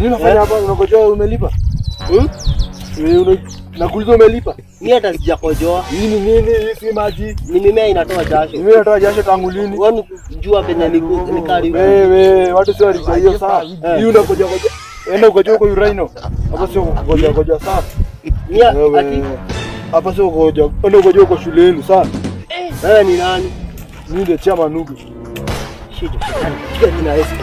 Nini unafanya hapa? Unakojoa umelipa? Nakuuliza umelipa? Mimi hata sijakojoa. Nini hii si maji? Ni mimea inatoa jasho. Mimea inatoa jasho tangu lini? Wewe unajua penye ni karibu. Wewe watu sio walija hiyo saa. Hii unakojoa. Enda ukojoa kwa uraino. Hapa sio kukojoa saa. Hapa sio kukojoa. Enda ukojoa kwa shuleni saa. Wewe ni nani? Mimi ndiye chama Nugu. Shida. Jina Yesu.